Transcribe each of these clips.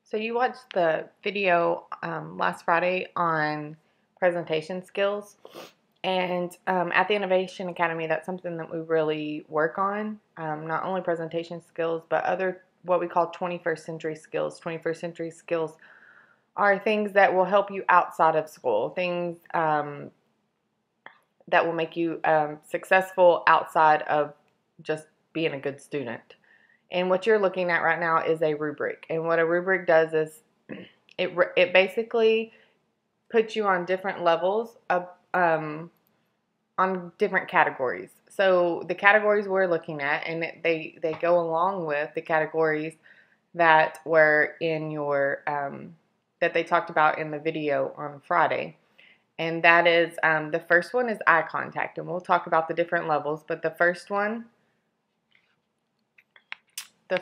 So you watched the video last Friday on presentation skills, and at the Innovation Academy, that's something that we really work on. Not only presentation skills, but other what we call 21st century skills. 21st century skills are things that will help you outside of school, things that will make you successful outside of just being a good student. And what you're looking at right now is a rubric. And what a rubric does is it basically puts you on different levels of on different categories. So the categories we're looking at, and they go along with the categories that were in your that they talked about in the video on Friday. And that is the first one is eye contact, and we'll talk about the different levels. But the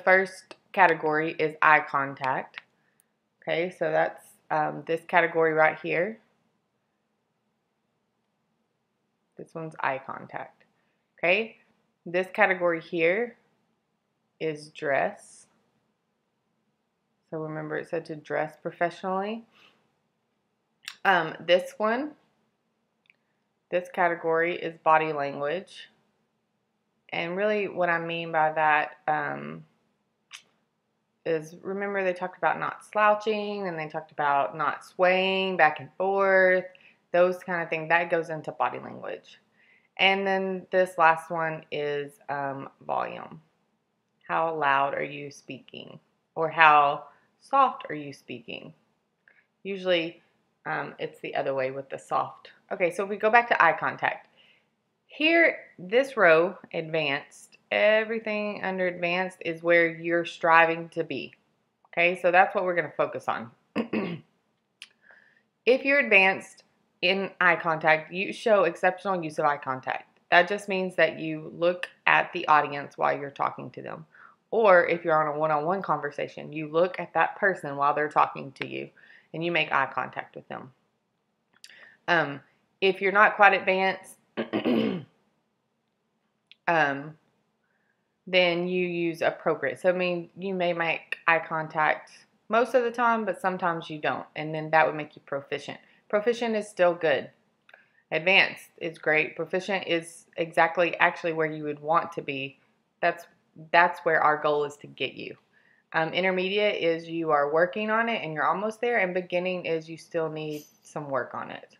first category is eye contact. Okay, so that's this category right here. This one's eye contact. Okay, this category here is dress. So remember, it said to dress professionally. This category is body language. And really what I mean by that is, remember they talked about not slouching, and they talked about not swaying back and forth, those kind of things. That goes into body language. And then this last one is volume. How loud are you speaking? Or how soft are you speaking? Usually it's the other way with the soft. Okay, so if we go back to eye contact. Here, this row, advanced, everything under advanced is where you're striving to be. Okay, so that's what we're going to focus on. If you're advanced in eye contact, you show exceptional use of eye contact. That just means that you look at the audience while you're talking to them. Or if you're on a one-on-one conversation, you look at that person while they're talking to you, and you make eye contact with them. If you're not quite advanced, then you use appropriate. So I mean, you may make eye contact most of the time, but sometimes you don't, and then that would make you proficient. Proficient is still good. Advanced is great. Proficient is exactly actually where you would want to be. That's where our goal is to get you. Intermediate is you are working on it and you're almost there, and beginning is you still need some work on it.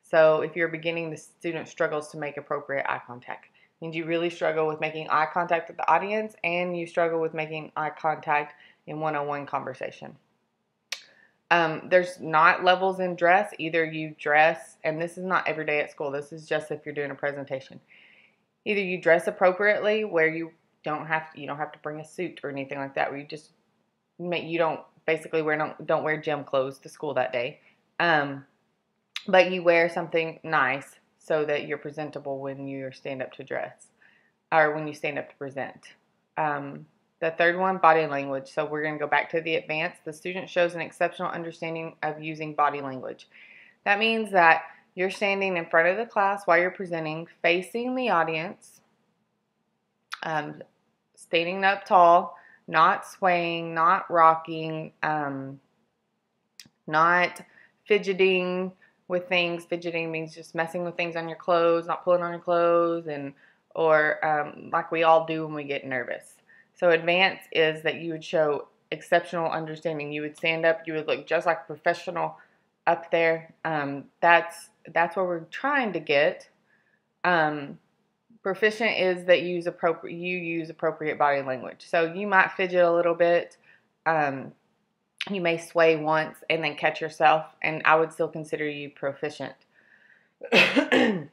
So if you're beginning, the student struggles to make appropriate eye contact. It means you really struggle with making eye contact with the audience, and you struggle with making eye contact in one-on-one conversation. There's not levels in dress. Either you dress, and this is not every day at school. This is just if you're doing a presentation. Either you dress appropriately, where you don't have to bring a suit or anything like that, where you don't wear gym clothes to school that day. But you wear something nice so that you're presentable when you stand up to dress, or when you stand up to present. The third one, body language. So we're going to go back to the advanced. The student shows an exceptional understanding of using body language. That means that you're standing in front of the class while you're presenting, facing the audience, standing up tall, not swaying, not rocking, not fidgeting with things. Fidgeting means just messing with things on your clothes, not pulling on your clothes, or like we all do when we get nervous. So advanced is that you would show exceptional understanding. You would stand up, you would look just like a professional up there. That's where we're trying to get. Proficient is that you use appropriate body language. So you might fidget a little bit. You may sway once and then catch yourself, and I would still consider you proficient. And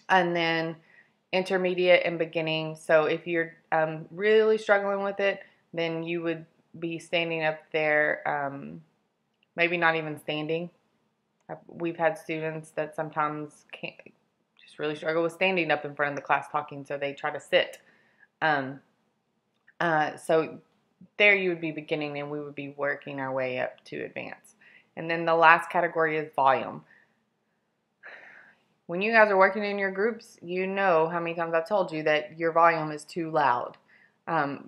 then intermediate and beginning. So if you're really struggling with it, then you would be standing up there, maybe not even standing. We've had students that sometimes can't, just really struggle with standing up in front of the class talking, so they try to sit. So there you would be beginning, and we would be working our way up to advanced. And then the last category is volume. When you guys are working in your groups, you know how many times I've told you that your volume is too loud.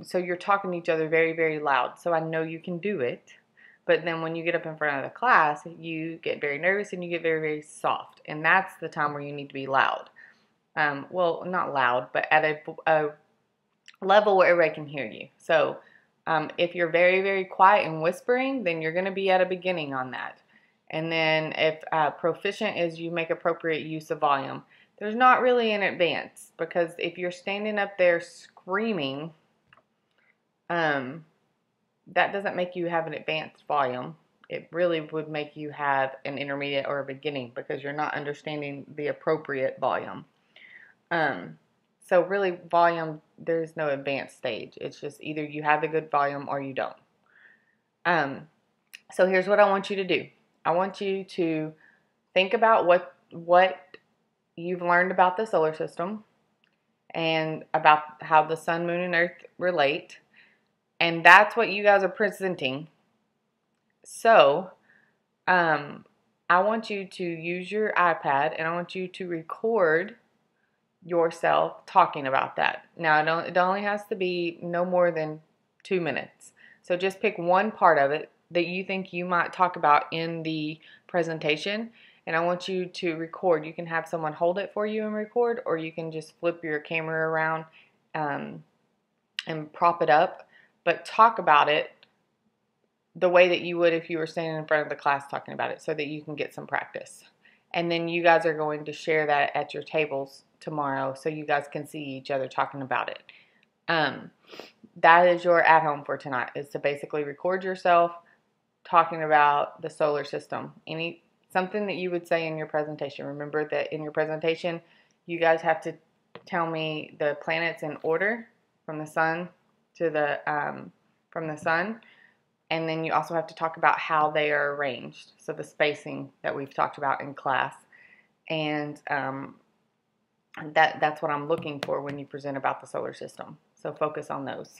So you're talking to each other very, very loud. So I know you can do it. But then when you get up in front of the class, you get very nervous and you get very, very soft. And that's the time where you need to be loud. Well, not loud, but at a level where everybody can hear you. So if you're very, very quiet and whispering, then you're going to be at a beginning on that. And then if proficient is you make appropriate use of volume, there's not really an advance, because if you're standing up there screaming, that doesn't make you have an advanced volume. It really would make you have an intermediate or a beginning, because you're not understanding the appropriate volume. So really, volume, there's no advanced stage. It's just either you have a good volume or you don't. So here's what I want you to do. I want you to think about what you've learned about the solar system and about how the sun, moon, and earth relate. And that's what you guys are presenting. So I want you to use your iPad, and I want you to record yourself talking about that. Now, it only has to be no more than 2 minutes. So just pick one part of it that you think you might talk about in the presentation, and I want you to record. You can have someone hold it for you and record, or you can just flip your camera around and prop it up, but talk about it the way that you would if you were standing in front of the class talking about it, so that you can get some practice. And then you guys are going to share that at your tables tomorrow, so you guys can see each other talking about it. That is your at-home for tonight, is to basically record yourself talking about the solar system. Something that you would say in your presentation. Remember that in your presentation, you guys have to tell me the planets in order from the sun to from the sun. And then you also have to talk about how they are arranged. So the spacing that we've talked about in class. And that's what I'm looking for when you present about the solar system. So focus on those.